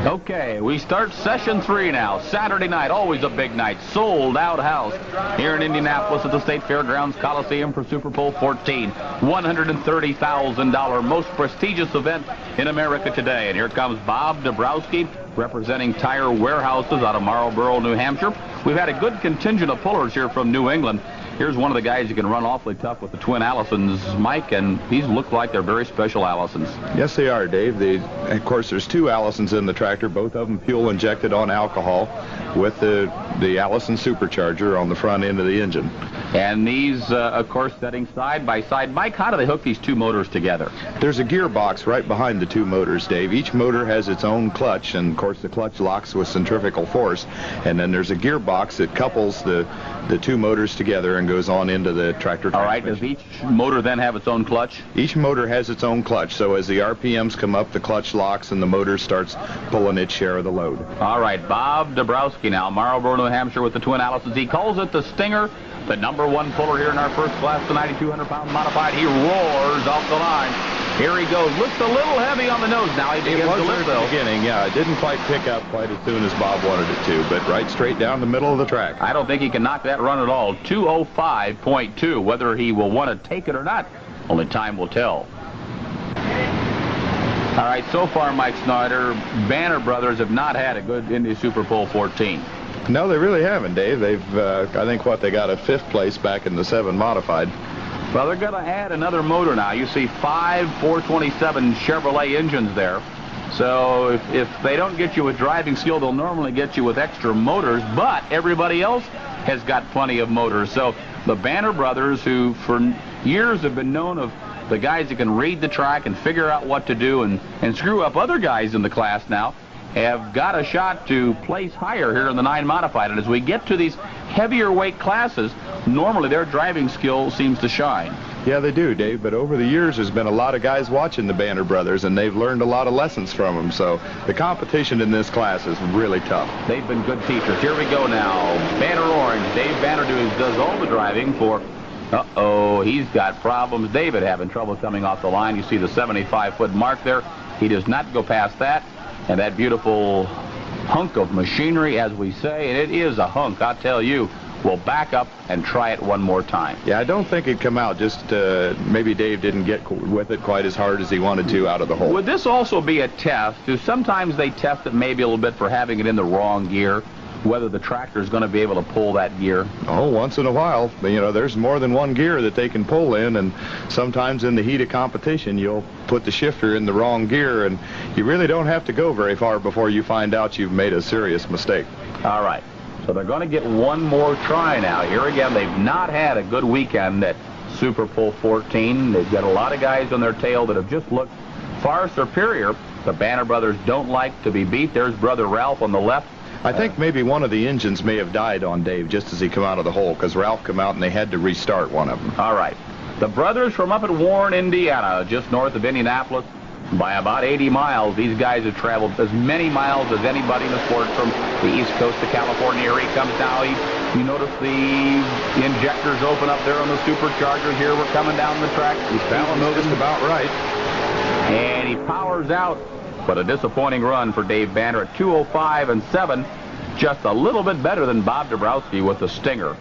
Okay, we start session 3 now. Saturday night, always a big night. Sold out house here in Indianapolis at the State Fairgrounds Coliseum for Super Bowl 14. $130,000 most prestigious event in America today. And here comes Bob Dabrowski representing Tire Warehouses out of Marlboro, New Hampshire. We've had a good contingent of pullers here from New England. Here's one of the guys who can run awfully tough with the twin Allisons, Mike, and these look like they're very special Allisons. Yes, they are, Dave. Of course, there's two Allisons in the tractor, both of them fuel injected on alcohol with the Allison supercharger on the front end of the engine. And these, of course, setting side by side. Mike, how do they hook these two motors together? There's a gearbox right behind the two motors, Dave. Each motor has its own clutch, and, of course, the clutch locks with centrifugal force. And then there's a gearbox that couples the two motors together and goes on into the tractor transmission. All right, does each motor then have its own clutch? Each motor has its own clutch, so as the RPMs come up, the clutch locks and the motor starts pulling its share of the load. All right, Bob Dabrowski now, Marlboro, New Hampshire with the twin Allisons. He calls it the Stinger, the #1 puller here in our first class, the 9,200-pound modified. He roars off the line. Here he goes. Looks a little heavy on the nose now. He begins to lift, though. Beginning, yeah. It didn't quite pick up quite as soon as Bob wanted it to, but right straight down the middle of the track. I don't think he can knock that run at all. 2:05.2. Whether he will want to take it or not, only time will tell. All right, so far, Mike Snyder, Banner Brothers have not had a good Indy Super Bowl 14. No, they really haven't, Dave. They've, I think, they got a 5th place back in the 7 modified. Well, they're going to add another motor now. You see 5 427 Chevrolet engines there. So if they don't get you with driving skill, they'll normally get you with extra motors, but everybody else has got plenty of motors. So the Banner Brothers, who for years have been known of the guys that can read the track and figure out what to do and screw up other guys in the class now, have got a shot to place higher here in the 9 modified. And as we get to these heavier weight classes, normally their driving skill seems to shine. Yeah, they do, Dave, but over the years there's been a lot of guys watching the Banner Brothers, and they've learned a lot of lessons from them. So the competition in this class is really tough. They've been good teachers. Here we go now. Banner Orange. Dave Banner does all the driving for... Uh-oh, he's got problems. David having trouble coming off the line. You see the 75-foot mark there. He does not go past that. And that beautiful hunk of machinery, as we say, and it is a hunk, I'll tell you, will back up and try it one more time. Yeah, I don't think it'd come out. Just maybe Dave didn't get with it quite as hard as he wanted to out of the hole. Would this also be a test? Sometimes they test it maybe a little bit for having it in the wrong gear, whether the tractor is going to be able to pull that gear. Oh, once in a while. You know, there's more than one gear that they can pull in, and sometimes in the heat of competition, you'll put the shifter in the wrong gear, and you really don't have to go very far before you find out you've made a serious mistake. All right. So they're going to get one more try now. Here again, they've not had a good weekend at Super Bowl 14. They've got a lot of guys on their tail that have just looked far superior. The Banner Brothers don't like to be beat. There's Brother Ralph on the left. I think maybe one of the engines may have died on Dave just as he come out of the hole, because Ralph come out and they had to restart one of them. All right. The brothers from up at Warren, Indiana, just north of Indianapolis, by about 80 miles. These guys have traveled as many miles as anybody in the sport from the East Coast to California. Here he comes now. You notice the injectors open up there on the superchargers. Here we're coming down the track. He's balanced just about right. And he powers out. But a disappointing run for Dave Banner at 2:05.7, just a little bit better than Bob Dabrowski with the Stinger.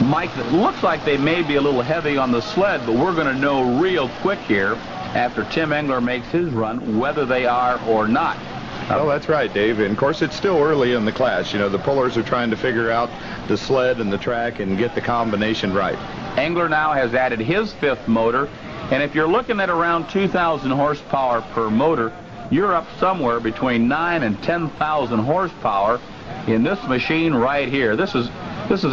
Mike, it looks like they may be a little heavy on the sled, but we're going to know real quick here after Tim Engler makes his run whether they are or not. Oh, that's right, Dave. And, of course, it's still early in the class. You know, the pullers are trying to figure out the sled and the track and get the combination right. Engler now has added his 5th motor. And if you're looking at around 2,000 horsepower per motor, you're up somewhere between 9,000 and 10,000 horsepower in this machine right here. This is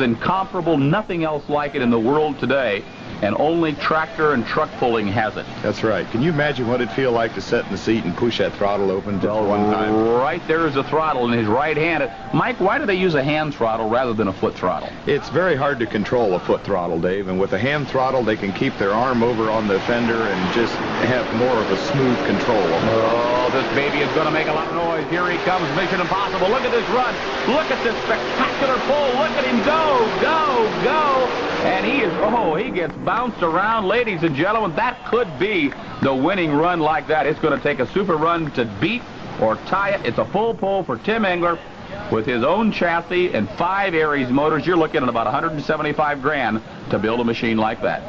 incomparable. Nothing else like it in the world today. And only tractor and truck pulling has it. That's right. Can you imagine what it'd feel like to sit in the seat and push that throttle open just one time? Right there is a throttle in his right hand. Mike, why do they use a hand throttle rather than a foot throttle? It's very hard to control a foot throttle, Dave. And with a hand throttle, they can keep their arm over on the fender and just have more of a smooth control. Oh, this baby is going to make a lot of noise. Here he comes, Mission Impossible. Look at this run. Look at this spectacular pull. Look at him go, go, go. And he gets bounced around. Ladies and gentlemen, that could be the winning run like that. It's going to take a super run to beat or tie it. It's a full pull for Tim Engler with his own chassis and 5 Aries motors. You're looking at about 175 grand to build a machine like that.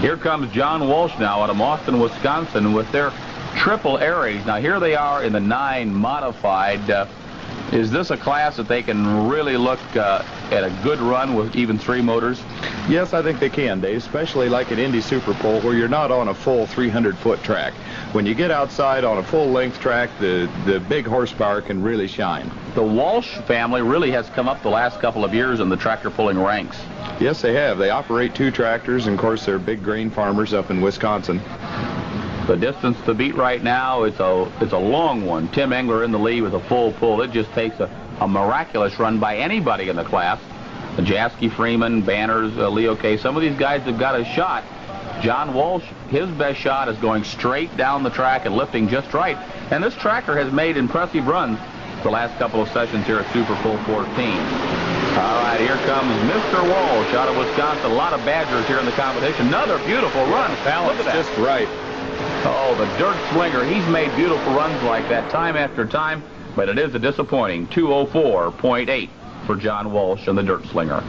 Here comes John Walsh now out of Osteen, Wisconsin with their triple Aries. Now here they are in the 9 modified. Is this a class that they can really look at a good run with even 3 motors? Yes, I think they can, Dave, especially like at Indy Super Pole where you're not on a full 300-foot track. When you get outside on a full-length track, the big horsepower can really shine. The Walsh family really has come up the last couple of years in the tractor pulling ranks. Yes, they have. They operate 2 tractors, and of course they're big grain farmers up in Wisconsin. The distance to beat right now, it's a long one. Tim Engler in the lead with a full pull. It just takes a miraculous run by anybody in the class. Jaski, Freeman, Banners, Leo K. Some of these guys have got a shot. John Walsh, his best shot is going straight down the track and lifting just right. And this tractor has made impressive runs the last couple of sessions here at Super Pole 14. All right, here comes Mr. Walsh out of Wisconsin. A lot of Badgers here in the competition. Another beautiful run. Balance Look at that. just right. Oh, the dirt slinger. He's made beautiful runs like that time after time, but it is a disappointing 204.8 for John Walsh and the dirt slinger.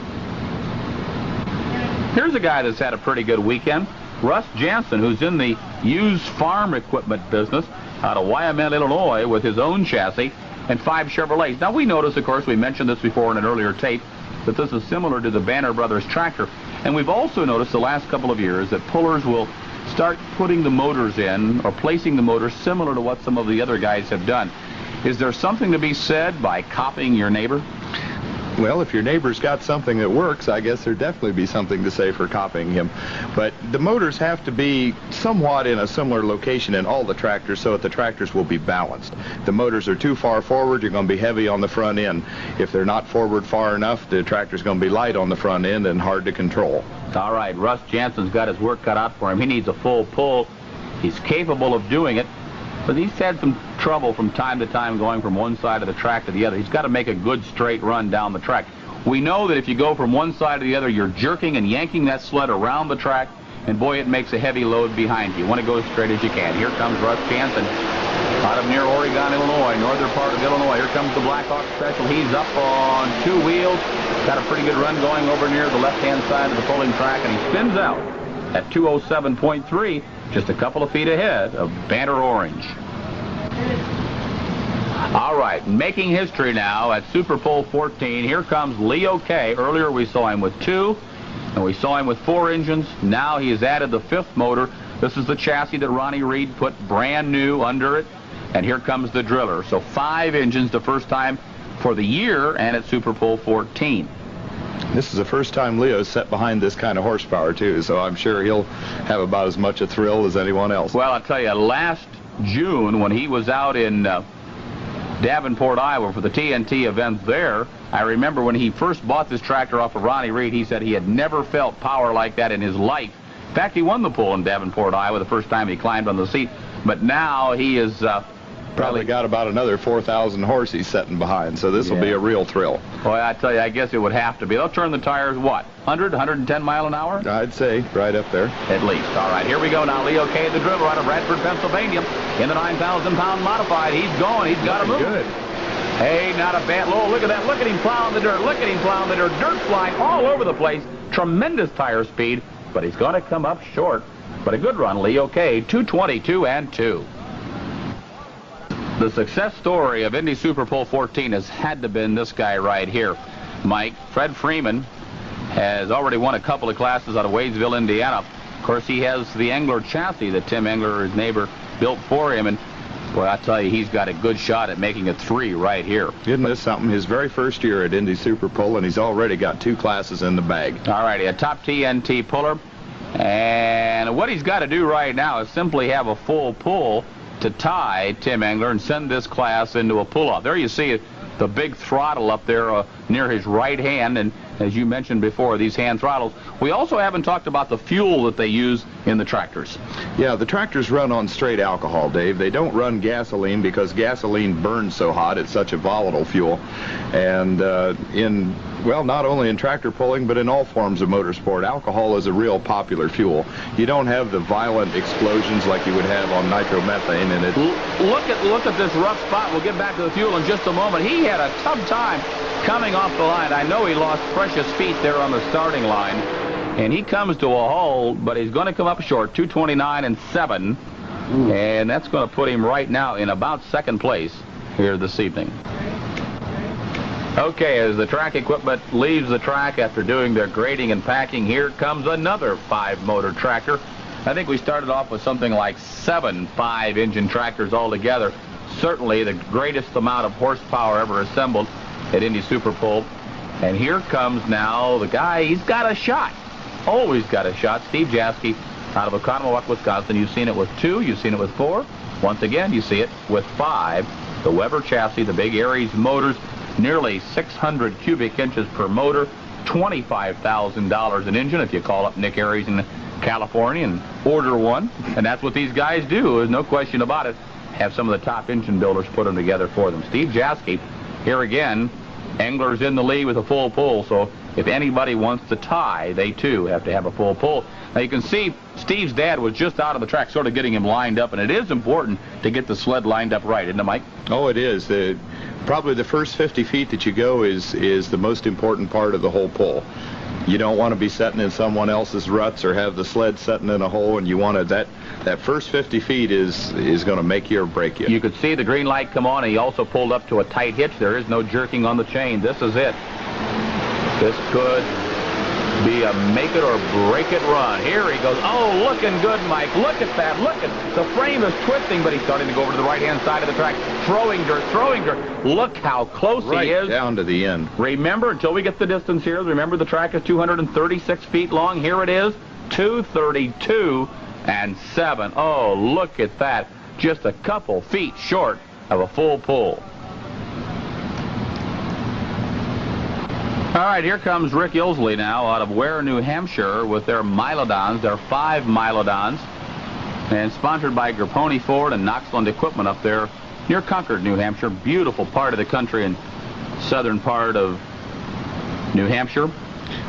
Here's a guy that's had a pretty good weekend. Russ Jansen, who's in the used farm equipment business out of Wyoming, Illinois, with his own chassis and 5 Chevrolets. Now, we noticed, of course, we mentioned this before in an earlier tape, that this is similar to the Banner Brothers tractor. And we've also noticed the last couple of years that pullers will start putting the motors in or placing the motors similar to what some of the other guys have done. Is there something to be said by copying your neighbor? Well, if your neighbor's got something that works, I guess there'd definitely be something to say for copying him. But the motors have to be somewhat in a similar location in all the tractors so that the tractors will be balanced. If the motors are too far forward, you're going to be heavy on the front end. If they're not forward far enough, the tractor's going to be light on the front end and hard to control. All right, Russ Jansen's got his work cut out for him. He needs a full pull. He's capable of doing it, but he's had some trouble from time to time going from one side of the track to the other. He's got to make a good straight run down the track. We know that if you go from one side to the other, you're jerking and yanking that sled around the track, and boy, it makes a heavy load behind you. You want to go as straight as you can. Here comes Russ Jansen out of near Oregon, Illinois, northern part of Illinois. Here comes the Blackhawk Special. He's up on 2 wheels. Got a pretty good run going over near the left-hand side of the pulling track, and he spins out at 207.3, just a couple of feet ahead of Banner Orange. All right, making history now at Super Pole 14. Here comes Leo K. Earlier we saw him with 2, and we saw him with 4 engines. Now he has added the 5th motor. This is the chassis that Ronnie Reed put brand new under it. And here comes the driller. So 5 engines, the first time for the year and at Super Pole 14. This is the first time Leo's set behind this kind of horsepower, too, so I'm sure he'll have about as much a thrill as anyone else. Well, I'll tell you, last June when he was out in Davenport, Iowa for the TNT event there, I remember when he first bought this tractor off of Ronnie Reed, he said he had never felt power like that in his life. In fact, he won the pull in Davenport, Iowa, the first time he climbed on the seat. But now he is probably got about another 4,000 horse he's setting behind, so this will be a real thrill. Boy, I tell you, I guess it would have to be. They'll turn the tires, what, 100, 110 mile an hour? I'd say right up there. At least. All right, here we go now. Leo K., the driver out of Radford, Pennsylvania, in the 9,000-pound modified. He's going. He's got to move. Good. Hey, not a bad. Oh, look at that. Look at him plowing the dirt. Look at him plowing the dirt. Dirt flying all over the place. Tremendous tire speed, but he's going to come up short. But a good run, Leo K., 222.2. The success story of Indy Super Pole 14 has had to have been this guy right here, Mike. Fred Freeman has already won a couple of classes out of Wadesville, Indiana. Of course, he has the Engler chassis that Tim Engler, his neighbor, built for him. And, boy, I tell you, he's got a good shot at making a 3 right here. Isn't this something? His very first year at Indy Super Pole, and he's already got 2 classes in the bag. All righty, a top TNT puller. And what he's got to do right now is simply have a full pull to tie Tim Engler and send this class into a pull-off. There you see the big throttle up there near his right hand, and as you mentioned before, these hand throttles. We also haven't talked about the fuel that they use in the tractors. Yeah, the tractors run on straight alcohol, Dave. They don't run gasoline because gasoline burns so hot. It's such a volatile fuel. And in Well, not only in tractor pulling, but in all forms of motorsport, alcohol is a real popular fuel. You don't have the violent explosions like you would have on nitromethane, and it... Look at this rough spot. We'll get back to the fuel in just a moment. He had a tough time coming off the line. I know he lost precious feet there on the starting line, and he comes to a halt, but he's going to come up short, 2:29.7, and that's going to put him right now in about second place here this evening. Okay, as the track equipment leaves the track after doing their grading and packing, here comes another 5-motor tractor. I think we started off with something like 7 5-engine tractors altogether. Certainly the greatest amount of horsepower ever assembled at Indy Super Pull. And here comes now the guy. He's got a shot. Always got a shot. Steve Jaske out of Oconomowoc, Wisconsin. You've seen it with 2. You've seen it with 4. Once again, you see it with 5. The Weber chassis, the big Aries motors, nearly 600 cubic inches per motor, $25,000 an engine if you call up Nick Aries in California and order one. And that's what these guys do. There's no question about it. Have some of the top engine builders put them together for them. Steve Jaske, here again, Engler's in the lead with a full pull, so if anybody wants to tie, they too have to have a full pull. Now you can see Steve's dad was just out of the track, sort of getting him lined up, and it is important to get the sled lined up right, isn't it, Mike? Oh, it is. Probably the first 50 feet that you go is the most important part of the whole pull. You don't want to be setting in someone else's ruts or have the sled setting in a hole, and you want to, that first 50 feet is going to make you or break you. You could see the green light come on, and he also pulled up to a tight hitch. There is no jerking on the chain. This is it. This could be a make it or break it run. Here he goes. Oh, looking good, Mike. Look at that. Look at the frame is twisting, but he's starting to go over to the right-hand side of the track. Throwing dirt. Look how close he is. Right down to the end. Remember, until we get the distance here, remember the track is 236 feet long. Here it is, 232.7. Oh, look at that. Just a couple feet short of a full pull. All right, here comes Rick Ilsley now out of Ware, New Hampshire with their Milodons, their 5 Milodons, and sponsored by Grapponi Ford and Knoxland Equipment up there near Concord, New Hampshire. Beautiful part of the country and southern part of New Hampshire.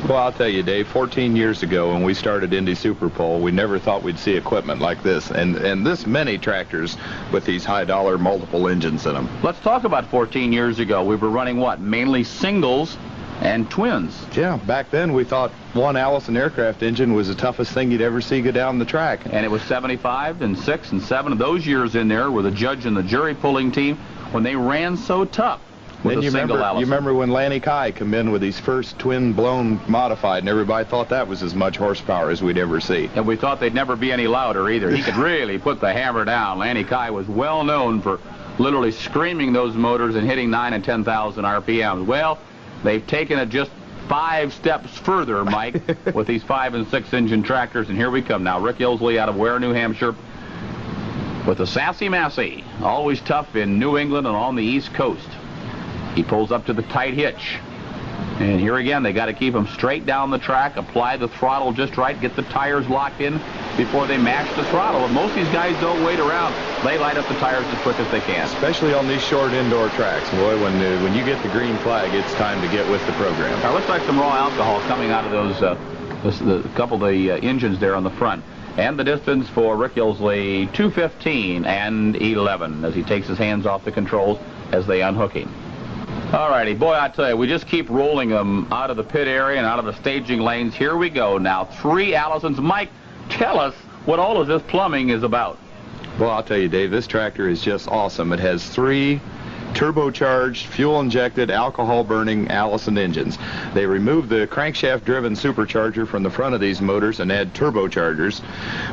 Well, I'll tell you, Dave, 14 years ago when we started Indy Super Pull, we never thought we'd see equipment like this, and this many tractors with these high-dollar multiple engines in them. Let's talk about 14 years ago. We were running what? Mainly singles and twins. Yeah, back then we thought one Allison aircraft engine was the toughest thing you'd ever see go down the track. And it was 75 and 6 and 7 of those years in there were the judge and the jury pulling team when they ran so tough with a single Allison. You remember when Lanny Kai come in with his first twin-blown modified, and everybody thought that was as much horsepower as we'd ever see. And we thought they'd never be any louder either. He could really put the hammer down. Lanny Kai was well known for literally screaming those motors and hitting 9,000 and 10,000 RPMs. Well, they've taken it just 5 steps further, Mike, with these 5 and 6 engine tractors, and here we come now. Rick Ilsley out of Ware, New Hampshire with the Sassy Massey, always tough in New England and on the East Coast. He pulls up to the tight hitch, and here again they got to keep him straight down the track, apply the throttle just right, get the tires locked in before they mash the throttle. But most of these guys don't wait around. They light up the tires as quick as they can. Especially on these short indoor tracks. Boy, when you get the green flag, it's time to get with the program. Now, looks like some raw alcohol coming out of those, the couple of the engines there on the front. And the distance for Rick Ilsley, 2:15 and 11, as he takes his hands off the controls as they unhook him. All righty, boy, I tell you, we just keep rolling them out of the pit area and out of the staging lanes. Here we go now, 3 Allisons. Mike, tell us what all of this plumbing is about. Well, I'll tell you, Dave, this tractor is just awesome. It has 3 turbocharged, fuel-injected, alcohol-burning Allison engines. They removed the crankshaft-driven supercharger from the front of these motors and add turbochargers,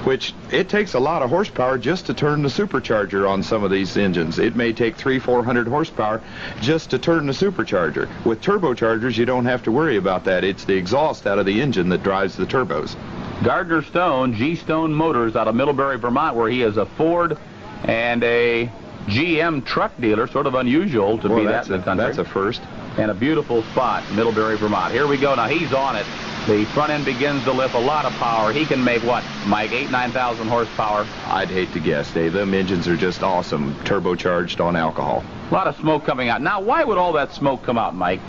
which it takes a lot of horsepower just to turn the supercharger on some of these engines. It may take 300-400 horsepower just to turn the supercharger. With turbochargers, you don't have to worry about that. It's the exhaust out of the engine that drives the turbos. Gardner Stone, G. Stone Motors out of Middlebury, Vermont, where he is a Ford and a GM truck dealer. Sort of unusual to be that in the country. That's a first. And a beautiful spot, Middlebury, Vermont. Here we go. Now he's on it. The front end begins to lift a lot of power. He can make what, Mike, 8,000-9,000 horsepower? I'd hate to guess, Dave. Them engines are just awesome, turbocharged on alcohol. A lot of smoke coming out. Now, why would all that smoke come out, Mike?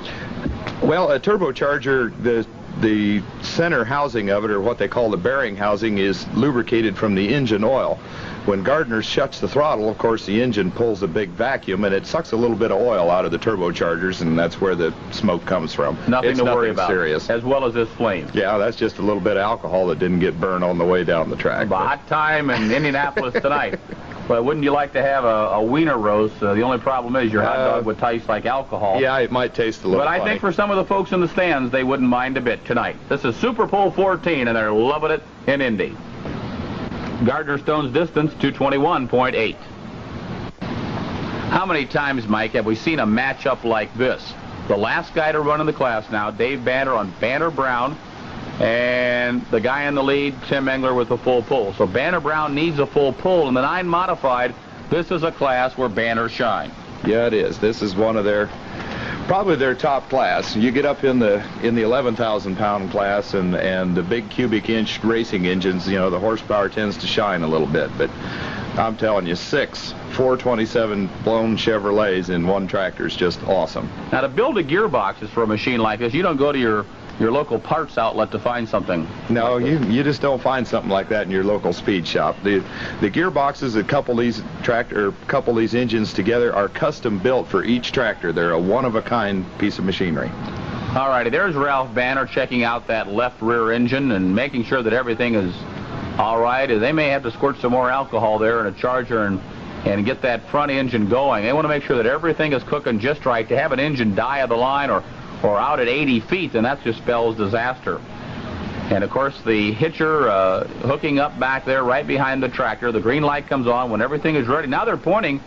Well, a turbocharger, the center housing of it, or what they call the bearing housing, is lubricated from the engine oil. When Gardner shuts the throttle, of course, the engine pulls a big vacuum, and it sucks a little bit of oil out of the turbochargers, and that's where the smoke comes from. Nothing to worry about. Serious. As well as this flame. Yeah, that's just a little bit of alcohol that didn't get burned on the way down the track. A hot time in Indianapolis tonight. But wouldn't you like to have a wiener roast? The only problem is your hot dog would taste like alcohol. Yeah, it might taste a little But I funny. think for some of the folks in the stands, they wouldn't mind a bit tonight. This is Super Bowl 14, and they're loving it in Indy. Gardner Stone's distance, 221.8. How many times, Mike, have we seen a matchup like this? The last guy to run in the class now, Dave Banner on Banner Brown, and the guy in the lead, Tim Engler, with a full pull. So Banner Brown needs a full pull. In the 9 modified, this is a class where Banner shine. Yeah, it is. This is one of probably their top class. You get up in the 11,000 pound class, and the big cubic inch racing engines, you know, the horsepower tends to shine a little bit. But I'm telling you, 6 427 blown Chevrolets in one tractor is just awesome. Now, to build a gearbox is for a machine like this. You don't go to your local parts outlet to find something. No, like you just don't find something like that in your local speed shop. The gearboxes that couple these engines together are custom built for each tractor. They're a one-of-a-kind piece of machinery. All righty, there's Ralph Banner checking out that left rear engine and making sure that everything is all right. They may have to squirt some more alcohol there in a charger and get that front engine going. They want to make sure that everything is cooking just right. To have an engine die of the line or out at 80 feet, then that just spells disaster. And of course, the hitcher hooking up back there right behind the tractor. The green light comes on when everything is ready. Now they're pointing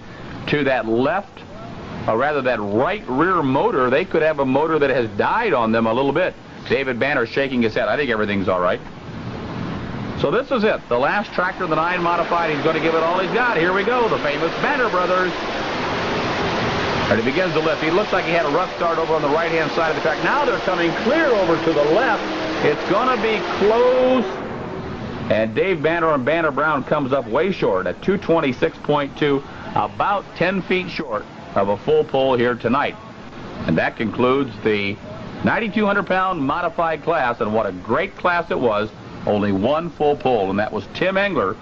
to that that right rear motor. They could have a motor that has died on them a little bit. David Banner shaking his head. I think everything's all right. So this is it. The last tractor, the 9 modified. He's going to give it all he's got. Here we go. The famous Banner brothers. And he begins to lift. He looks like he had a rough start over on the right-hand side of the track. Now they're coming clear over to the left. It's going to be close. And Dave Banner on Banner Brown comes up way short at 226.2, about 10 feet short of a full pull here tonight. And that concludes the 9,200-pound modified class. And what a great class it was. Only one full pull, and that was Tim Engler.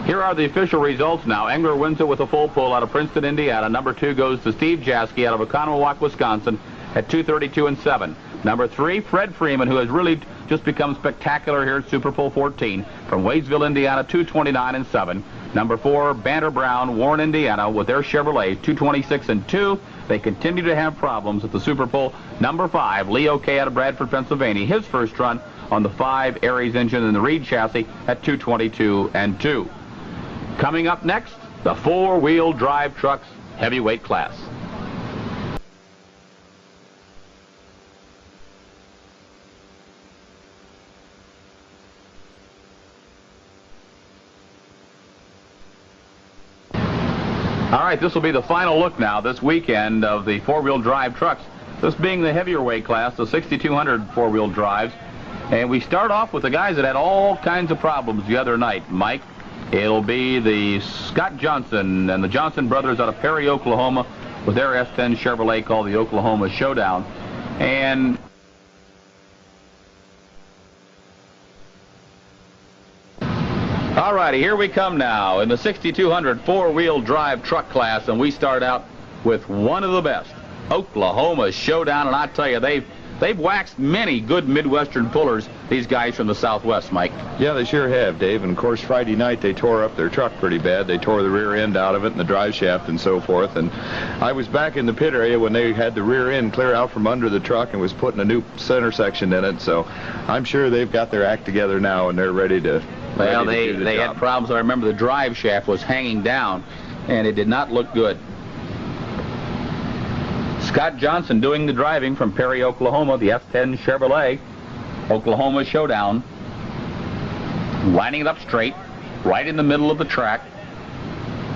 Here are the official results now. Engler wins it with a full pull out of Princeton, Indiana. Number 2 goes to Steve Jaski out of Oconomowoc, Wisconsin at 2:32.7. Number 3, Fred Freeman, who has really just become spectacular here at Super Bowl 14 from Wadesville, Indiana, 2:29.7. Number 4, Banner Brown, Warren, Indiana, with their Chevrolet, 2:26.2. They continue to have problems at the Super Bowl. Number 5, Leo K. out of Bradford, Pennsylvania, his first run on the 5 Aries engine in the Reed chassis at 2:22.2. Coming up next, the 4-wheel drive trucks heavyweight class. All right, this will be the final look now this weekend of the 4-wheel drive trucks. This being the heavier weight class, the 6,200 4-wheel drives. And we start off with the guys that had all kinds of problems the other night, Mike. It'll be the Scott Johnson and the Johnson brothers out of Perry, Oklahoma, with their S10 Chevrolet called the Oklahoma Showdown. And all righty, here we come now in the 6,200 4-wheel drive truck class, and we start out with one of the best, Oklahoma Showdown. And I tell you, they've waxed many good Midwestern pullers, these guys from the Southwest, Mike. Yeah, they sure have, Dave. And, of course, Friday night they tore up their truck pretty bad. They tore the rear end out of it and the drive shaft and so forth. And I was back in the pit area when they had the rear end clear out from under the truck and was putting a new center section in it. So I'm sure they've got their act together now and they're ready to Well, they had problems. I remember the drive shaft was hanging down, and it did not look good. Scott Johnson doing the driving from Perry, Oklahoma, the S10 Chevrolet, Oklahoma Showdown. Lining it up straight, right in the middle of the track.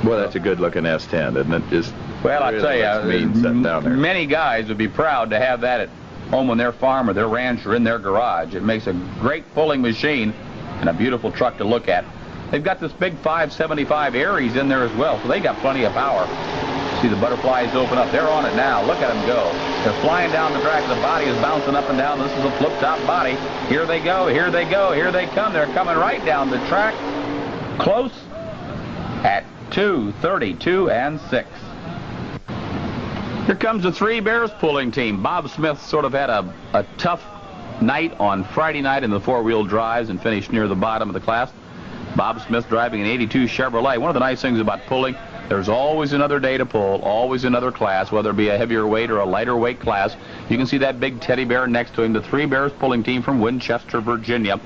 Well, that's a good-looking S10, isn't it? Just well, I tell you, sitting down there. Many guys would be proud to have that at home on their farm or their ranch or in their garage. It makes a great pulling machine and a beautiful truck to look at. They've got this big 575 Aries in there as well, so they got plenty of power. See the butterflies open up. They're on it now. Look at them go. They're flying down the track. The body is bouncing up and down. This is a flip-top body. Here they go. Here they go. Here they come. They're coming right down the track. Close at 2:32 and 6. Here comes the Three Bears pulling team. Bob Smith sort of had a tough night on Friday night in the four-wheel drives and finished near the bottom of the class. Bob Smith driving an 82 Chevrolet. One of the nice things about pulling, there's always another day to pull, always another class, whether it be a heavier weight or a lighter weight class. You can see that big teddy bear next to him, the Three Bears pulling team from Winchester, Virginia.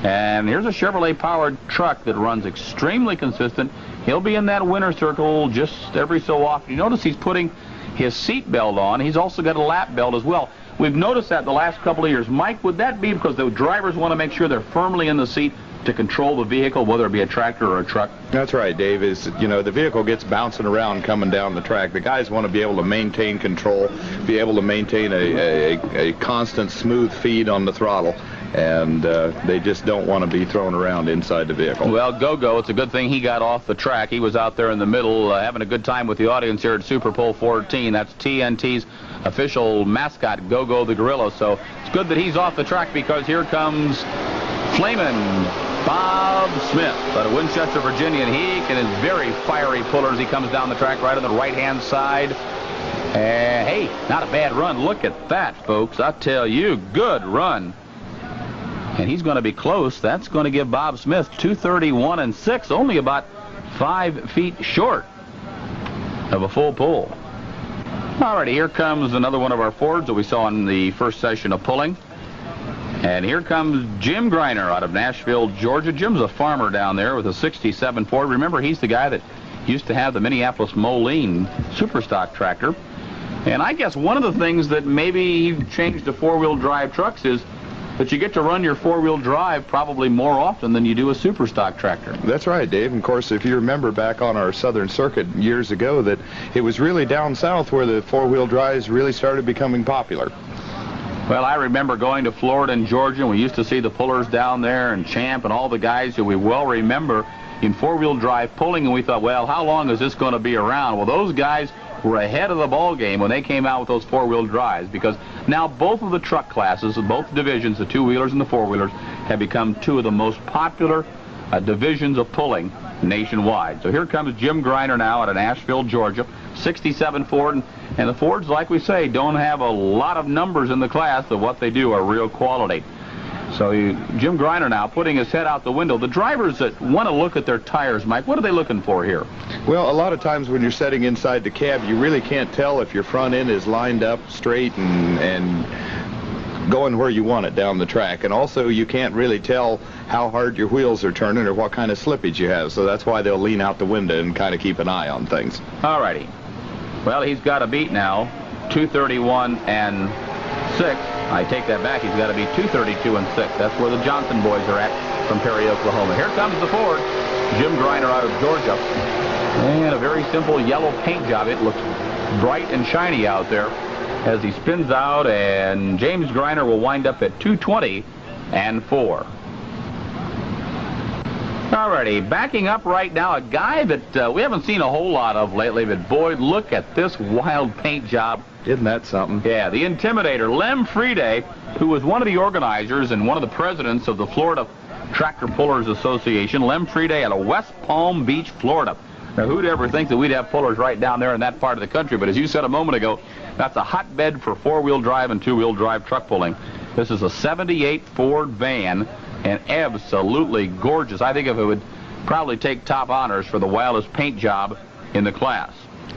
And here's a Chevrolet-powered truck that runs extremely consistent. He'll be in that winner circle just every so often. You notice he's putting his seat belt on. He's also got a lap belt as well. We've noticed that the last couple of years. Mike, would that be because the drivers want to make sure they're firmly in the seat to control the vehicle, whether it be a tractor or a truck? That's right, Dave. The vehicle gets bouncing around coming down the track. The guys want to be able to maintain control, be able to maintain a constant smooth feed on the throttle, and they just don't want to be thrown around inside the vehicle. Well, Go-Go, it's a good thing he got off the track. He was out there in the middle having a good time with the audience here at Super Bowl 14. That's TNT's official mascot, Go-Go the Gorilla. So it's good that he's off the track because here comes Freeman, Bob Smith out of Winchester, Virginia, and he and his very fiery pullers. He comes down the track right on the right-hand side. Hey, not a bad run. Look at that, folks. I tell you, good run. And he's going to be close. That's going to give Bob Smith 2:31 and 6, only about 5 feet short of a full pull. All righty, here comes another one of our Fords that we saw in the first session of pulling. And here comes Jim Greiner out of Nashville, Georgia. Jim's a farmer down there with a 67 Ford. Remember, he's the guy that used to have the Minneapolis Moline Superstock tractor. And I guess one of the things that maybe he changed to four-wheel drive trucks is that you get to run your four-wheel drive probably more often than you do a Superstock tractor. That's right, Dave. And of course, if you remember back on our southern circuit years ago, that it was really down south where the four-wheel drives really started becoming popular. Well, I remember going to Florida and Georgia, and we used to see the pullers down there and Champ and all the guys who we well remember in four-wheel drive pulling, and we thought, well, how long is this going to be around? Well, those guys were ahead of the ball game when they came out with those four-wheel drives, because now both of the truck classes, both divisions, the two-wheelers and the four-wheelers, have become two of the most popular divisions of pulling nationwide. So here comes Jim Greiner now out of Nashville, Georgia, 67 Ford, and the Fords, like we say, don't have a lot of numbers in the class, but what they do are real quality. So Jim Greiner now putting his head out the window. The drivers that want to look at their tires, Mike, what are they looking for here? Well, a lot of times when you're sitting inside the cab, you really can't tell if your front end is lined up straight and going where you want it down the track. And also, you can't really tell how hard your wheels are turning or what kind of slippage you have. So that's why they'll lean out the window and kind of keep an eye on things. All righty. Well, he's got a beat now, 2:31 and 6. I take that back. He's got to be 2:32 and 6. That's where the Johnson boys are at from Perry, Oklahoma. Here comes the Ford. Jim Greiner out of Georgia. And a very simple yellow paint job. It looks bright and shiny out there as he spins out, and James Greiner will wind up at 2:20 and 4. Alrighty, backing up right now, a guy that we haven't seen a whole lot of lately, but boy, look at this wild paint job. Isn't that something? Yeah, the Intimidator, Lem Friday, who was one of the organizers and one of the presidents of the Florida Tractor Pullers Association. Lem Friday out of West Palm Beach, Florida. Now, who'd ever think that we'd have pullers right down there in that part of the country? But as you said a moment ago, that's a hotbed for four-wheel drive and two-wheel drive truck pulling. This is a 78 Ford van, and absolutely gorgeous. I think if it would probably take top honors for the wildest paint job in the class.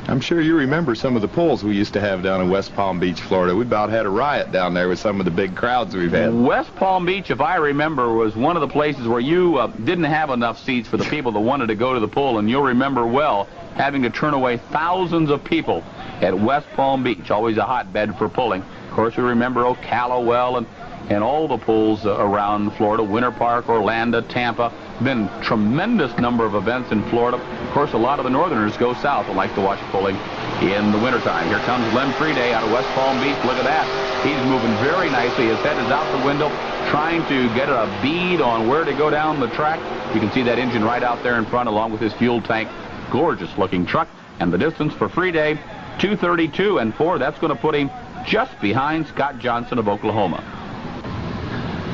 I'm sure you remember some of the pulls we used to have down in West Palm Beach, Florida. We about had a riot down there with some of the big crowds we've had. West Palm Beach, if I remember, was one of the places where you didn't have enough seats for the people that wanted to go to the pull, and you'll remember well having to turn away thousands of people at West Palm Beach, always a hotbed for pulling. Of course, we remember Ocala and all the pulls around Florida, Winter Park, Orlando, Tampa. Been a tremendous number of events in Florida. Of course, a lot of the northerners go south and like to watch pulling in the wintertime. Here comes Lem Friday out of West Palm Beach. Look at that. He's moving very nicely. His head is out the window, trying to get a bead on where to go down the track. You can see that engine right out there in front along with his fuel tank. Gorgeous looking truck. And the distance for free day, 2:32 and 4. That's going to put him just behind Scott Johnson of Oklahoma.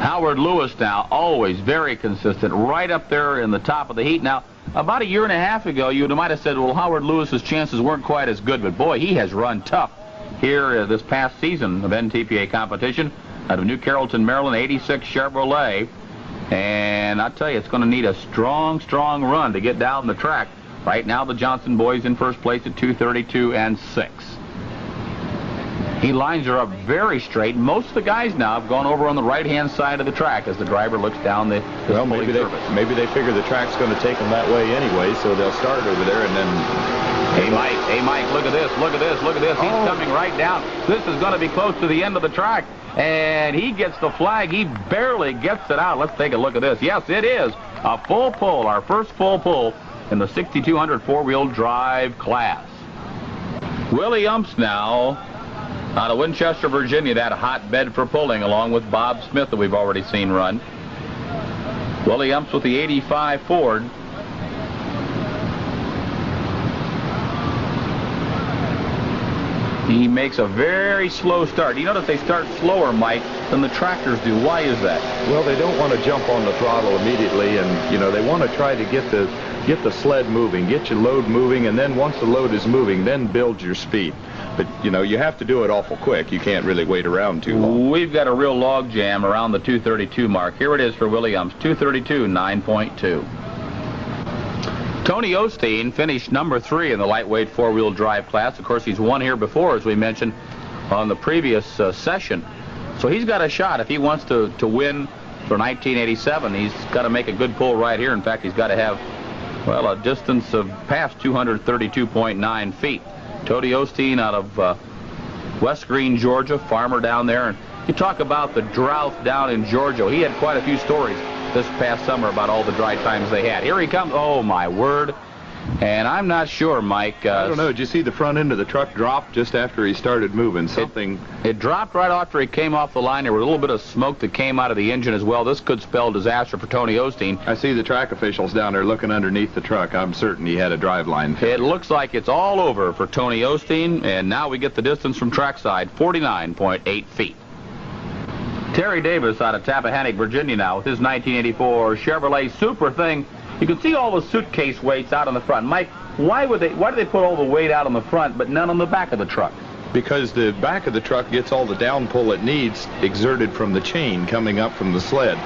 Howard Lewis now, always very consistent, right up there in the top of the heat. Now, about a year and a half ago, you might have said, well, Howard Lewis's chances weren't quite as good, but boy, he has run tough here this past season of NTPA competition out of New Carrollton, Maryland, 86 Chevrolet. And I tell you, it's going to need a strong, strong run to get down the track. Right now, the Johnson boys in first place at 2:32 and 6. He lines her up very straight. Most of the guys now have gone over on the right-hand side of the track as the driver looks down the well, maybe they figure the track's going to take them that way anyway, so they'll start over there and then... Hey, Mike, look at this, look at this, look at this. He's coming right down. This is going to be close to the end of the track, and he gets the flag. He barely gets it out. Let's take a look at this. Yes, it is a full pull, our first full pull in the 6200 four-wheel drive class. Willie Umps now out of Winchester, Virginia, that hotbed for pulling, along with Bob Smith that we've already seen run. Willie Umps with the 85 Ford. He makes a very slow start. You notice they start slower, Mike, than the tractors do. Why is that? Well, they don't want to jump on the throttle immediately, and, you know, they want to try to get the sled moving, get your load moving, and then once the load is moving, then build your speed. But, you know, you have to do it awful quick. You can't really wait around too long. We've got a real log jam around the 2:32 mark. Here it is for Williams, 2:32, 9.2. Tony Osteen finished number 3 in the lightweight four-wheel drive class. Of course, he's won here before, as we mentioned on the previous session. So he's got a shot. If he wants to win for 1987, he's got to make a good pull right here. In fact, he's got to have, well, a distance of past 232.9 feet. Tony Osteen out of West Green, Georgia, farmer down there. And you talk about the drought down in Georgia. He had quite a few stories this past summer about all the dry times they had. Here he comes. Oh, my word. And I'm not sure, Mike. I don't know. Did you see the front end of the truck drop just after he started moving? It dropped right after he came off the line. There was a little bit of smoke that came out of the engine as well. This could spell disaster for Tony Osteen. I see the track officials down there looking underneath the truck. I'm certain he had a drive line. It looks like it's all over for Tony Osteen, and now we get the distance from trackside, 49.8 feet. Terry Davis out of Tappahannock, Virginia now with his 1984 Chevrolet Super thing. You can see all the suitcase weights out on the front. Mike, why do they put all the weight out on the front but none on the back of the truck? Because the back of the truck gets all the down pull it needs exerted from the chain coming up from the sled.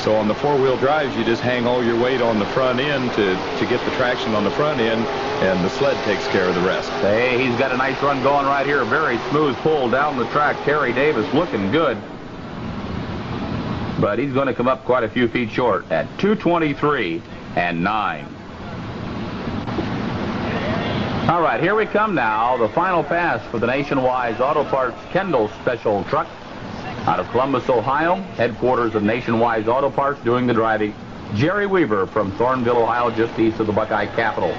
So on the four-wheel drives, you just hang all your weight on the front end to get the traction on the front end, and the sled takes care of the rest. Hey, he's got a nice run going right here. Very smooth pull down the track. Terry Davis looking good. But he's going to come up quite a few feet short at 2:23 and 9. All right, here we come now. The final pass for the Nationwide Auto Parts Kendall Special Truck out of Columbus, Ohio, headquarters of Nationwide Auto Parts. Doing the driving, Jerry Weaver from Thornville, Ohio, just east of the Buckeye capital.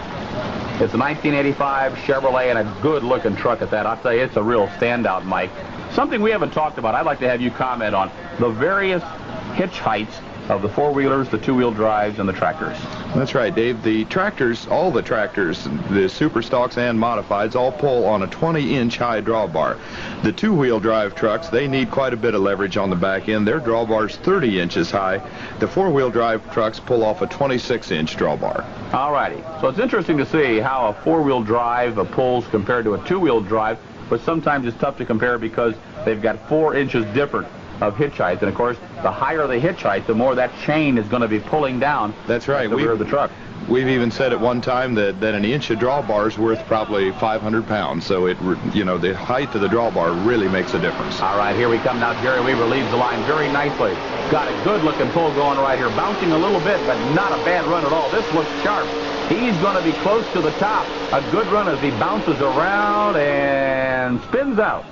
It's a 1985 Chevrolet and a good-looking truck at that. I'll tell you, it's a real standout, Mike. Something we haven't talked about, I'd like to have you comment on the various hitch heights of the four-wheelers, the two-wheel drives, and the tractors. That's right, Dave. The tractors, all the tractors, the Superstocks and Modifieds, all pull on a 20-inch high drawbar. The two-wheel drive trucks, they need quite a bit of leverage on the back end. Their drawbar's 30 inches high. The four-wheel drive trucks pull off a 26-inch drawbar. All righty. So it's interesting to see how a four-wheel drive pulls compared to a two-wheel drive, but sometimes it's tough to compare because they've got 4 inches different of hitch height. And of course, the higher the hitch height, the more that chain is going to be pulling down. That's right. The rear of the truck. We've even said at one time that an inch of drawbar is worth probably 500 pounds. So it, you know, the height of the drawbar really makes a difference. All right, here we come now. Jerry Weaver leads the line very nicely. Got a good-looking pull going right here, bouncing a little bit, but not a bad run at all. This looks sharp. He's going to be close to the top. A good run as he bounces around and spins out.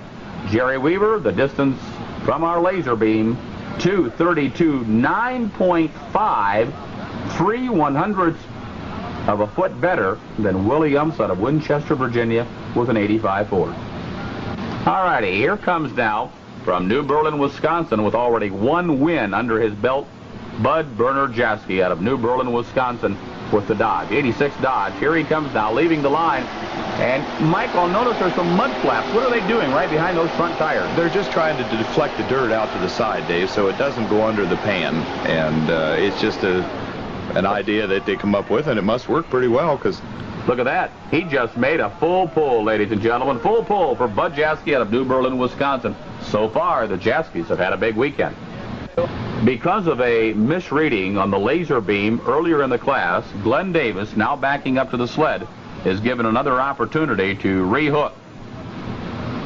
Jerry Weaver, the distance from our laser beam, 2:32, 9.5, 3/100ths of a foot better than Willie Umps out of Winchester, Virginia, with an 85 Ford. All righty, here comes now from New Berlin, Wisconsin, with already 1 win under his belt, Bud Berner Jaski out of New Berlin, Wisconsin. with the Dodge. 86 Dodge. Here he comes now, leaving the line. And, Mike, I'll notice there's some mud flaps. What are they doing right behind those front tires? They're just trying to deflect the dirt out to the side, Dave, so it doesn't go under the pan. And it's just an idea that they come up with, and it must work pretty well because... Look at that. He just made a full pull, ladies and gentlemen. Full pull for Bud Jaski out of New Berlin, Wisconsin. So far, the Jaskis have had a big weekend. Because of a misreading on the laser beam earlier in the class, Glenn Davis, now backing up to the sled, is given another opportunity to rehook.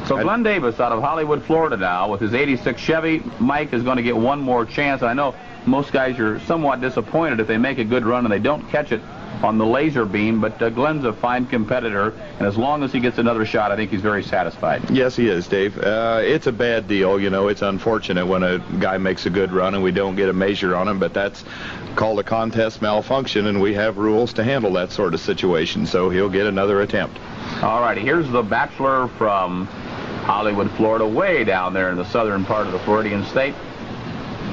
So Glenn Davis out of Hollywood, Florida now, with his 86 Chevy, Mike is going to get one more chance. I know most guys are somewhat disappointed if they make a good run and they don't catch it on the laser beam, but Glenn's a fine competitor, and as long as he gets another shot, I think he's very satisfied. Yes, he is, Dave. It's a bad deal. You know, it's unfortunate when a guy makes a good run and we don't get a measure on him, but that's called a contest malfunction, and we have rules to handle that sort of situation, so he'll get another attempt. All righty, here's the bachelor from Hollywood, Florida, way down there in the southern part of the Floridian state,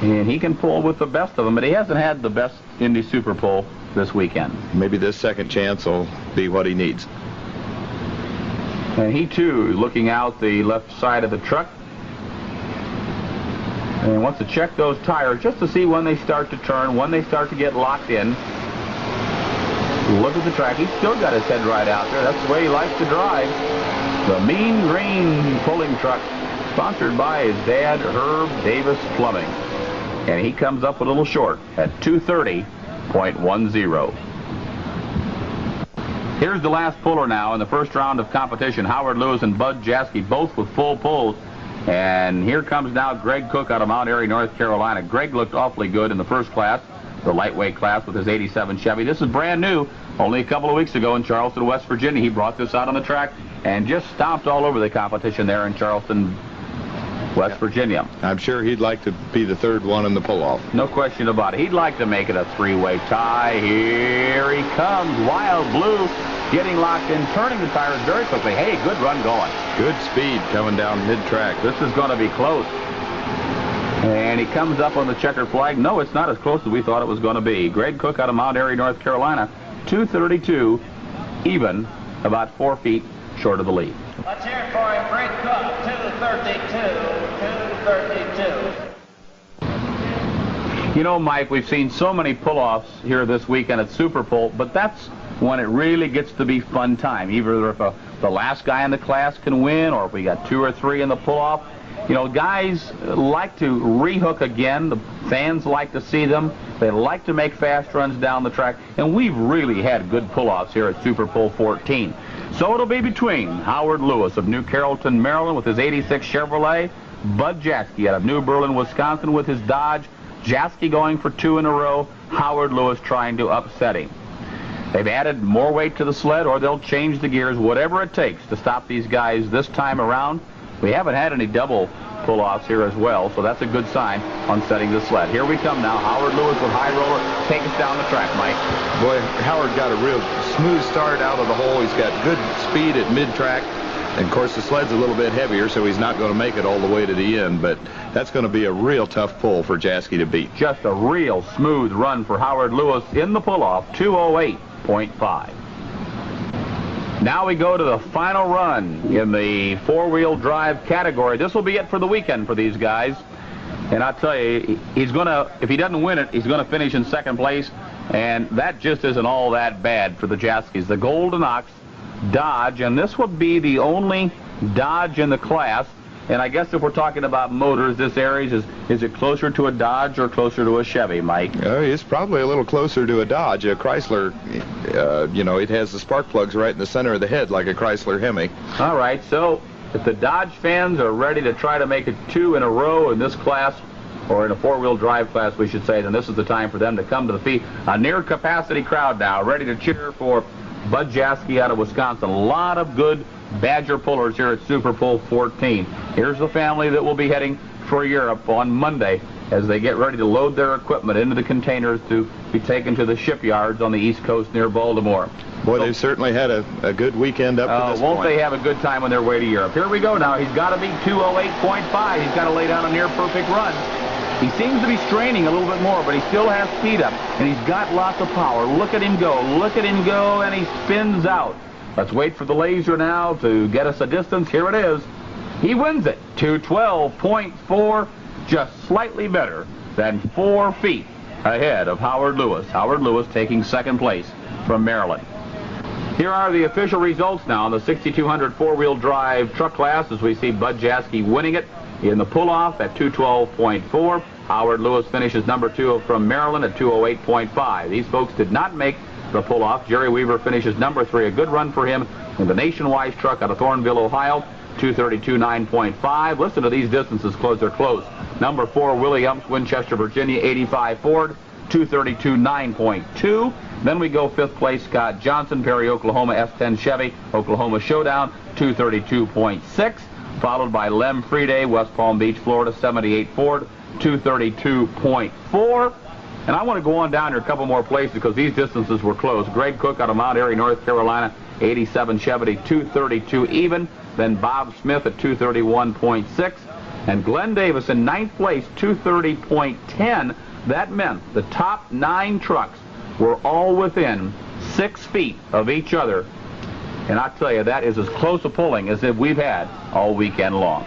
and he can pull with the best of them, but he hasn't had the best Indy Super pull this weekend. Maybe this second chance will be what he needs. And he too is looking out the left side of the truck and wants to check those tires just to see when they start to turn, when they start to get locked in. Look at the track. He's still got his head right out there. That's the way he likes to drive. The Mean Green pulling truck, sponsored by his dad, Herb Davis Plumbing. And he comes up a little short at 230.10. Here's the last puller now in the first round of competition. Howard Lewis and Bud Jaski, both with full pulls. And here comes now Greg Cook out of Mount Airy, North Carolina. Greg looked awfully good in the first class, the lightweight class, with his 87 Chevy. This is brand new. Only a couple of weeks ago in Charleston, West Virginia, he brought this out on the track and just stomped all over the competition there in Charleston, West Virginia. I'm sure he'd like to be the third one in the pull-off. No question about it. He'd like to make it a three-way tie. Here he comes. Wild Blue getting locked in, turning the tires very quickly. Hey, good run going. Good speed coming down mid-track. This is going to be close. And he comes up on the checkered flag. No, it's not as close as we thought it was going to be. Greg Cook out of Mount Airy, North Carolina, 232, even, about 4 feet short of the lead. Let's hear it for him, Greg Cook, 232. You know, Mike, we've seen so many pull-offs here this weekend at Super Pull, but that's when it really gets to be fun time. Either if the last guy in the class can win, or if we got 2 or 3 in the pull-off. You know, guys like to rehook again. The fans like to see them. They like to make fast runs down the track. And we've really had good pull-offs here at Super Pull 14. So it'll be between Howard Lewis of New Carrollton, Maryland with his 86 Chevrolet, Bud Jaski out of New Berlin, Wisconsin with his Dodge, Jaski going for 2 in a row, Howard Lewis trying to upset him. They've added more weight to the sled, or they'll change the gears, whatever it takes to stop these guys this time around. We haven't had any double pull-offs here as well, so that's a good sign on setting the sled. Here we come now. Howard Lewis with high roller. Take us down the track, Mike. Boy, Howard got a real smooth start out of the hole. He's got good speed at mid-track. And, of course, the sled's a little bit heavier, so he's not going to make it all the way to the end. But that's going to be a real tough pull for Jaski to beat. Just a real smooth run for Howard Lewis in the pull-off, 208.5. Now we go to the final run in the four-wheel drive category. This will be it for the weekend for these guys. And I'll tell you, he's going to, if he doesn't win it, he's going to finish in second place. And that just isn't all that bad for the Jaskis. The Golden Ox Dodge, and this would be the only Dodge in the class. And I guess if we're talking about motors, this Aries, is it closer to a Dodge or closer to a Chevy, Mike? It's probably a little closer to a Dodge. A Chrysler, you know, it has the spark plugs right in the center of the head like a Chrysler Hemi. All right, so if the Dodge fans are ready to try to make it 2 in a row in this class, or in a four-wheel drive class, we should say, then this is the time for them to come to the feet. A near-capacity crowd now, ready to cheer for Bud Jaski out of Wisconsin. A lot of good Badger pullers here at Super Pull 14. Here's the family that will be heading for Europe on Monday as they get ready to load their equipment into the containers to be taken to the shipyards on the East Coast near Baltimore. Boy, they've certainly had a good weekend up to this point. Won't they have a good time on their way to Europe? Here we go now. He's got to beat 208.5. He's got to lay down a near-perfect run. He seems to be straining a little bit more, but he still has speed up, and he's got lots of power. Look at him go, and he spins out. Let's wait for the laser now to get us a distance. Here it is. He wins it, 212.4, just slightly better than 4 feet ahead of Howard Lewis. Howard Lewis taking second place from Maryland. Here are the official results now in the 6200 four-wheel drive truck class, as we see Bud Jaskey winning it in the pull-off at 212.4. Howard Lewis finishes number 2 from Maryland at 208.5. These folks did not make the pull-off. Jerry Weaver finishes number 3, a good run for him in the Nationwide truck out of Thornville, Ohio, 232.9.5. Listen to these distances close. They're close. Number 4, Willie Umps, Winchester, Virginia, 85 Ford, 232.9.2. Then we go 5th place, Scott Johnson, Perry, Oklahoma, S10 Chevy, Oklahoma Showdown, 232.6. Followed by Lem Friday, West Palm Beach, Florida, 78 Ford, 232.4. And I want to go on down here a couple more places because these distances were close. Greg Cook out of Mount Airy, North Carolina, 87 Chevy, 232 even. Then Bob Smith at 231.6. And Glenn Davis in 9th place, 230.10. That meant the top 9 trucks were all within 6 feet of each other. And I tell you, that is as close a pulling as if we've had all weekend long.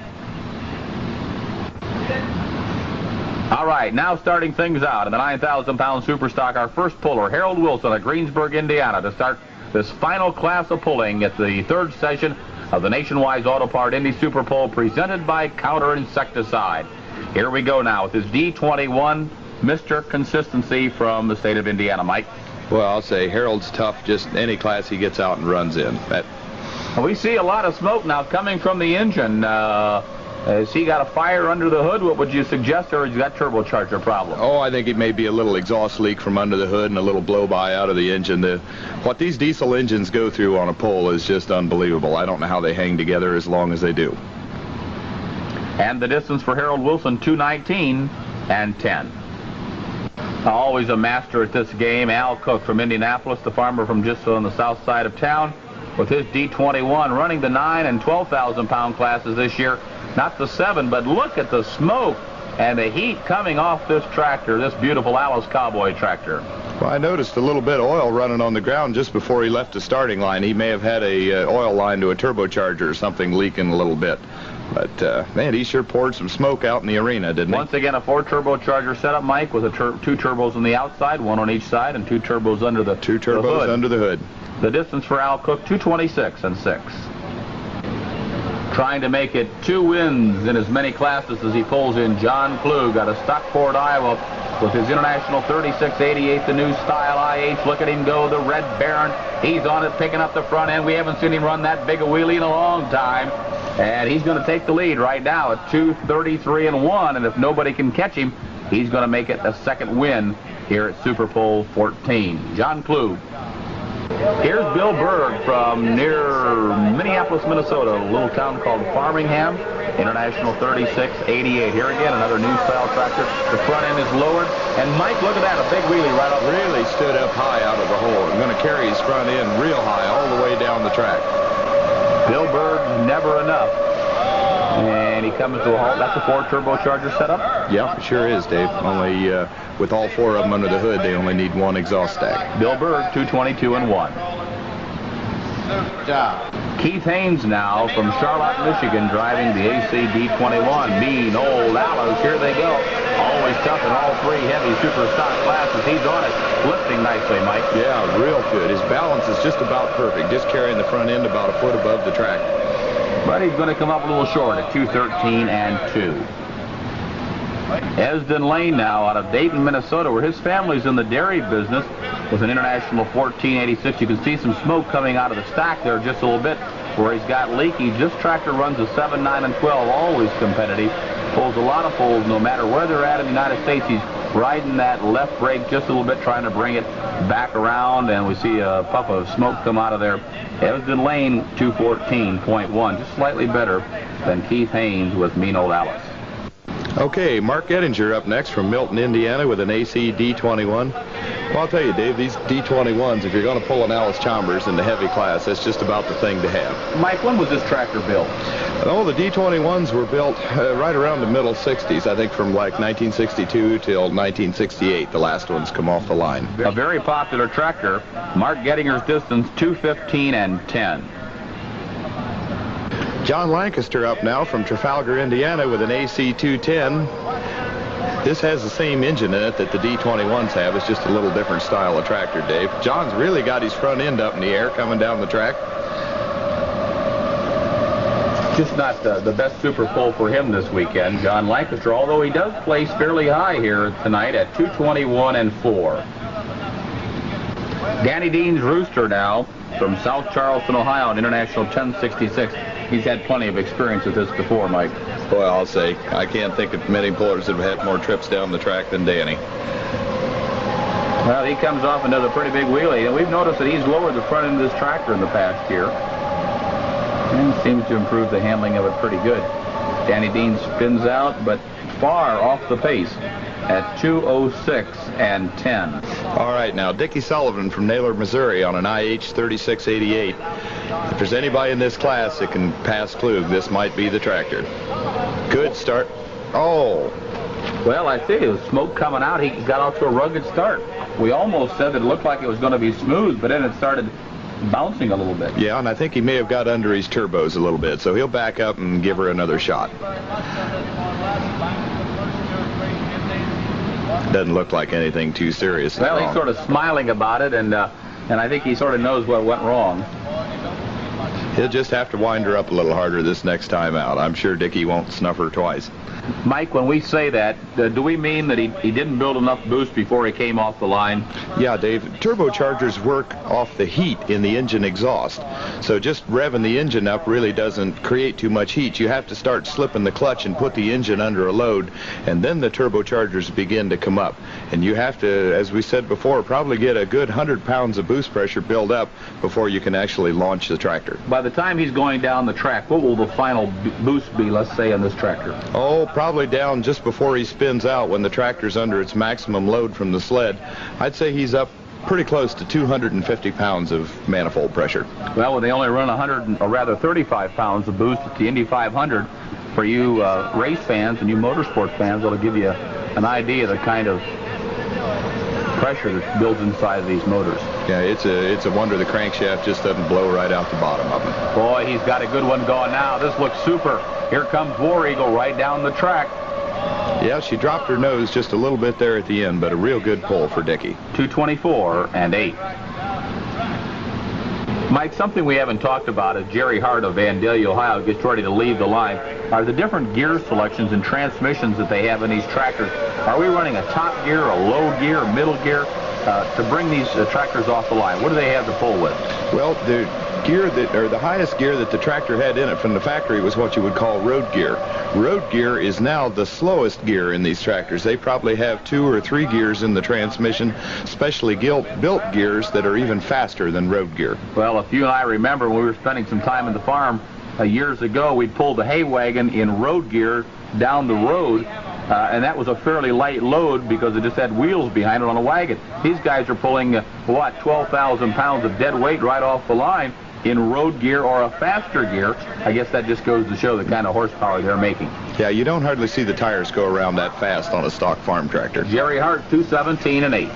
All right, now starting things out in the 9,000-pound Superstock, our first puller, Harold Wilson of Greensburg, Indiana, to start this final class of pulling at the 3rd session of the Nationwide Auto Part Indy Super Pull presented by Counter Insecticide. Here we go now with his D21, Mr. Consistency from the state of Indiana. Mike? Well, I'll say Harold's tough, just any class he gets out and runs in. We see a lot of smoke now coming from the engine. Has he got a fire under the hood? What would you suggest, or has he got turbocharger problem? Oh, I think it may be a little exhaust leak from under the hood and a little blow-by out of the engine. What these diesel engines go through on a pull is just unbelievable. I don't know how they hang together as long as they do. And the distance for Harold Wilson, 219 and 10. Always a master at this game, Al Cook from Indianapolis, the farmer from just on the south side of town, with his D21 running the 9 and 12,000-pound classes this year. Not the 7, but look at the smoke and the heat coming off this tractor, this beautiful Alice Cowboy tractor. Well, I noticed a little bit of oil running on the ground just before he left the starting line. He may have had a oil line to a turbocharger or something leaking a little bit. But, man, he sure poured some smoke out in the arena, didn't he? Once again, a 4-turbocharger setup, Mike, with 2 turbos on the outside, 1 on each side, and 2 turbos under the 2 turbos the hood. Under the hood. The distance for Al Cook, 226 and 6. Trying to make it 2 wins in as many classes as he pulls in, John Klug out of Stockport, Iowa, with his International 3688, the new style IH. Look at him go, the Red Baron. He's on it, picking up the front end. We haven't seen him run that big a wheelie in a long time. And he's going to take the lead right now at 233 and 1. And if nobody can catch him, he's going to make it a 2nd win here at Super Bowl 14. John Klug. Here's Bill Berg from near Minneapolis, Minnesota, a little town called Farmingham, International 3688. Here again, another new style tractor. The front end is lowered. And Mike, look at that, a big wheelie right up. Really stood up high out of the hole. I'm going to carry his front end real high all the way down the track. Bill Berg, never enough. And he comes to a halt. That's a 4-turbocharger setup? Yeah, it sure is, Dave. Only with all 4 of them under the hood, they only need 1 exhaust stack. Bill Berg, 222 and 1. Keith Haynes now from Charlotte, Michigan, driving the AC D21. Mean old Allows. Here they go. Always tough in all 3 heavy Superstock classes. He's on it. Lifting nicely, Mike. Yeah, real good. His balance is just about perfect. Just carrying the front end about a foot above the track. But he's going to come up a little short at 213 and 2. Esden Lane now out of Dayton, Minnesota, where his family's in the dairy business with an International 1486. You can see some smoke coming out of the stack there just a little bit where he's got leaky. This tractor runs a 7, 9, and 12, always competitive. Pulls a lot of pulls no matter where they're at in the United States. He's riding that left brake just a little bit, trying to bring it back around, and we see a puff of smoke come out of there. Esden Lane, 214.1, just slightly better than Keith Haynes with Mean Old Alice. Okay, Mark Ettinger up next from Milton, Indiana with an AC D21. Well, I'll tell you, Dave, these D21s, if you're going to pull an Alice Chalmers in the heavy class, that's just about the thing to have. Mike, when was this tractor built? Oh, the D21s were built right around the middle 60s, I think from like 1962 till 1968. The last ones come off the line. A very popular tractor. Mark Gettinger's distance, 2:15 and 10. John Lancaster up now from Trafalgar, Indiana with an AC 210. This has the same engine in it that the D21s have. It's just a little different style of tractor, Dave. John's really got his front end up in the air coming down the track. Just not the best super pull for him this weekend, John Lancaster, although he does place fairly high here tonight at 221 and 4. Danny Dean's Rooster now from South Charleston, Ohio, an International 1066. He's had plenty of experience with this before, Mike. Boy, I'll say, I can't think of many pullers that have had more trips down the track than Danny. Well, he comes off and does a pretty big wheelie, and we've noticed that he's lowered the front end of this tractor in the past year. And seems to improve the handling of it pretty good. Danny Dean spins out, but far off the pace at 206 and 10. All right, now, Dickie Sullivan from Naylor, Missouri on an IH 3688. If there's anybody in this class that can pass Klug, this might be the tractor. Good start. Oh. Well, I see, the smoke coming out. He got off to a rugged start. We almost said that it looked like it was going to be smooth, but then it started bouncing a little bit. Yeah, and I think he may have got under his turbos a little bit, so he'll back up and give her another shot. Doesn't look like anything too serious. Well, he's sort of smiling about it, and I think he sort of knows what went wrong. He'll just have to wind her up a little harder this next time out. I'm sure Dickie won't snuff her twice. Mike, when we say that, do we mean that he didn't build enough boost before he came off the line? Yeah, Dave. Turbochargers work off the heat in the engine exhaust. So just revving the engine up really doesn't create too much heat. You have to start slipping the clutch and put the engine under a load, and then the turbochargers begin to come up. And you have to, as we said before, probably get a good 100 pounds of boost pressure build up before you can actually launch the tractor. By the time he's going down the track, what will the final boost be, let's say, on this tractor? Oh, probably down just before he spins out when the tractor's under its maximum load from the sled. I'd say he's up pretty close to 250 pounds of manifold pressure. Well, when they only run 100, or rather 35 pounds of boost at the Indy 500, for you race fans and you motorsport fans, that'll give you an idea of the kind of pressure that builds inside of these motors. Yeah, it's a wonder the crankshaft just doesn't blow right out the bottom of it. Boy, he's got a good one going now. This looks super. Here comes War Eagle right down the track. Yeah, she dropped her nose just a little bit there at the end, but a real good pull for Dickie. 224 and 8. Mike, something we haven't talked about as Jerry Hart of Vandalia, Ohio gets ready to leave the line are the different gear selections and transmissions that they have in these tractors. Are we running a top gear, a low gear, a middle gear to bring these tractors off the line? What do they have to pull with? Well, the gear the highest gear that the tractor had in it from the factory was what you would call road gear. Road gear is now the slowest gear in these tractors. They probably have 2 or 3 gears in the transmission, specially built gears that are even faster than road gear. Well, if you and I remember when we were spending some time in the farm years ago, we pulled the hay wagon in road gear down the road, and that was a fairly light load because it just had wheels behind it on a wagon. These guys are pulling, 12,000 pounds of dead weight right off the line in road gear or a faster gear. I guess that just goes to show the kind of horsepower they're making. Yeah, you don't hardly see the tires go around that fast on a stock farm tractor. Jerry Hart, 217 and 8.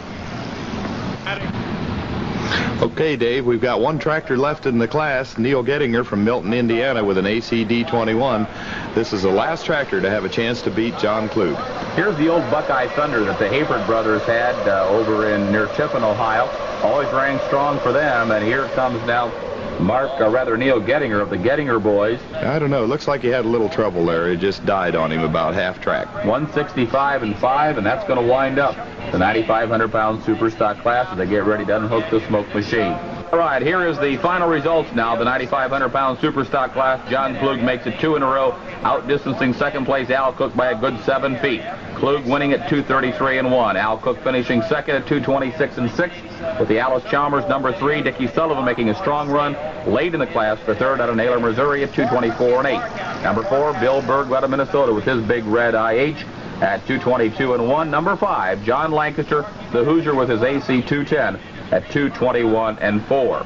Okay, Dave, we've got one tractor left in the class, Neil Gettinger from Milton, Indiana, with an ACD 21. This is the last tractor to have a chance to beat John Klug. Here's the old Buckeye Thunder that the Hayward brothers had over in near Tiffin, Ohio. Always rang strong for them, and here comes now Neil Gettinger of the Gettinger boys. I don't know. It looks like he had a little trouble there. It just died on him about half track. 165 and 5, and that's going to wind up the 9,500-pound Superstock class as they get ready to unhook the smoke machine. All right, here is the final results now. The 9,500-pound Superstock class. John Klug makes it 2 in a row, outdistancing second place Al Cook by a good 7 feet. Klug winning at 233 and 1. Al Cook finishing second at 226 and 6. With the Alice Chalmers number 3, Dickie Sullivan making a strong run late in the class for third out of Naylor, Missouri at 224 and 8. Number 4, Bill Berg out of Minnesota with his big red IH. at 222-1. Number 5, John Lancaster, the Hoosier, with his AC 210 at 221-4.